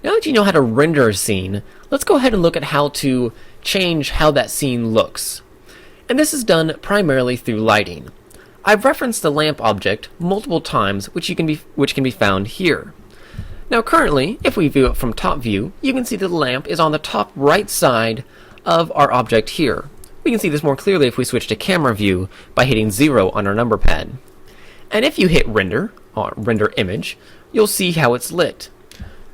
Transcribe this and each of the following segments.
Now that you know how to render a scene, let's go ahead and look at how to change how that scene looks. And this is done primarily through lighting. I've referenced the lamp object multiple times, which can be found here. Now currently, if we view it from top view, you can see that the lamp is on the top right side of our object here. We can see this more clearly if we switch to camera view by hitting 0 on our number pad. And if you hit render, or render image, you'll see how it's lit.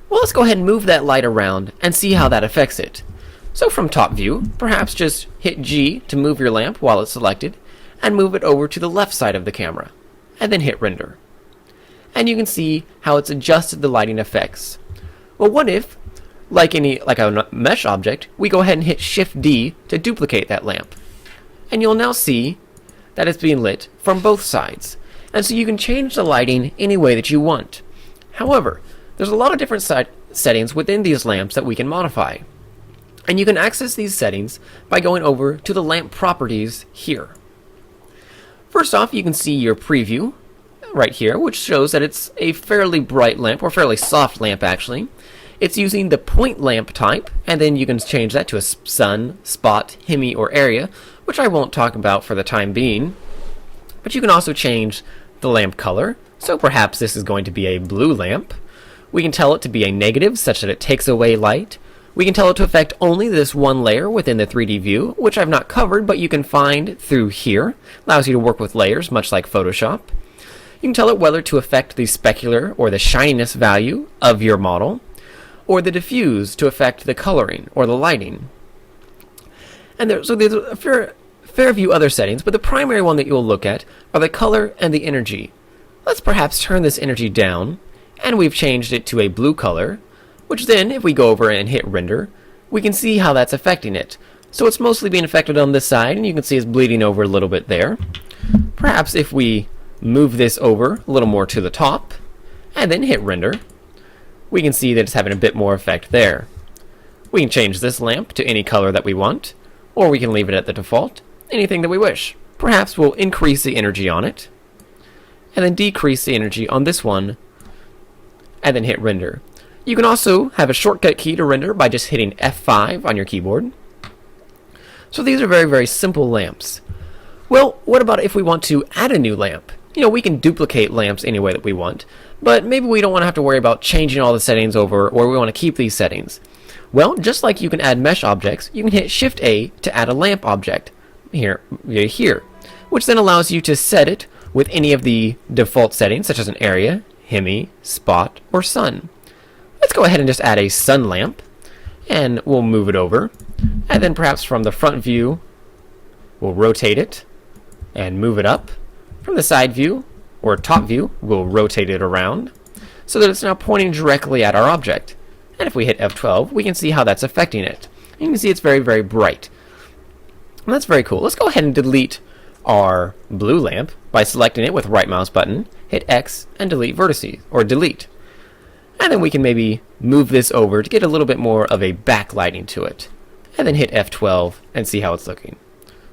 Well, let's go ahead and move that light around and see how that affects it. So from top view, perhaps just hit G to move your lamp while it's selected, and move it over to the left side of the camera, and then hit render. And you can see how it's adjusted the lighting effects. Well, what if, like a mesh object, we go ahead and hit Shift D to duplicate that lamp. And you'll now see that it's being lit from both sides. And so you can change the lighting any way that you want. However, there's a lot of different settings within these lamps that we can modify. And you can access these settings by going over to the lamp properties here. First off, you can see your preview right here, which shows that it's a fairly bright lamp, or fairly soft lamp actually. It's using the point lamp type, and then you can change that to a sun, spot, hemi, or area, which I won't talk about for the time being. But you can also change the lamp color, so perhaps this is going to be a blue lamp. We can tell it to be a negative, such that it takes away light. We can tell it to affect only this one layer within the 3D view, which I've not covered, but you can find through here. Allows you to work with layers, much like Photoshop. You can tell it whether to affect the specular or the shininess value of your model, or the diffuse to affect the coloring or the lighting. And there's a fair few other settings, but the primary one that you'll look at are the color and the energy. Let's perhaps turn this energy down, and we've changed it to a blue color, which then, if we go over and hit render, we can see how that's affecting it. So it's mostly being affected on this side, and you can see it's bleeding over a little bit there. Perhaps if we move this over a little more to the top, and then hit render, we can see that it's having a bit more effect there. We can change this lamp to any color that we want, or we can leave it at the default, anything that we wish. Perhaps we'll increase the energy on it, and then decrease the energy on this one, and then hit render. You can also have a shortcut key to render by just hitting F5 on your keyboard. So these are very, very simple lamps. Well, what about if we want to add a new lamp? You know, we can duplicate lamps any way that we want, but maybe we don't want to have to worry about changing all the settings over, or we want to keep these settings. Well, just like you can add mesh objects, you can hit Shift A to add a lamp object here, which then allows you to set it with any of the default settings, such as an area, hemi, spot, or sun. Let's go ahead and just add a sun lamp, and we'll move it over, and then perhaps from the front view, we'll rotate it and move it up. From the side view, or top view, we'll rotate it around, so that it's now pointing directly at our object. And if we hit F12, we can see how that's affecting it. You can see it's very, very bright. And that's very cool. Let's go ahead and delete our blue lamp by selecting it with right mouse button, hit X, and delete vertices, or delete. And then we can maybe move this over to get a little bit more of a backlighting to it. And then hit F12 and see how it's looking.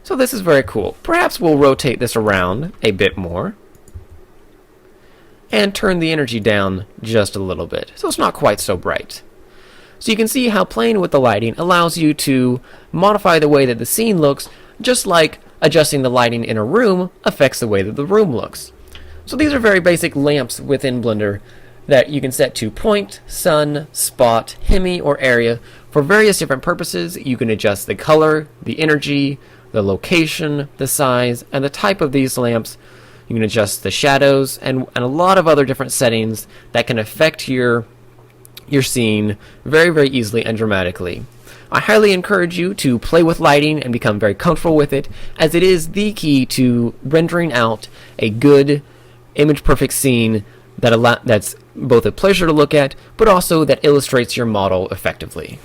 So this is very cool. Perhaps we'll rotate this around a bit more and turn the energy down just a little bit, so it's not quite so bright. So you can see how playing with the lighting allows you to modify the way that the scene looks, just like adjusting the lighting in a room affects the way that the room looks. So these are very basic lamps within Blender that you can set to point, sun, spot, hemi, or area for various different purposes. You can adjust the color, the energy, the location, the size, and the type of these lamps. You can adjust the shadows and a lot of other different settings that can affect your scene very, very easily and dramatically. I highly encourage you to play with lighting and become very comfortable with it, as it is the key to rendering out a good, image-perfect scene that's both a pleasure to look at, but also that illustrates your model effectively.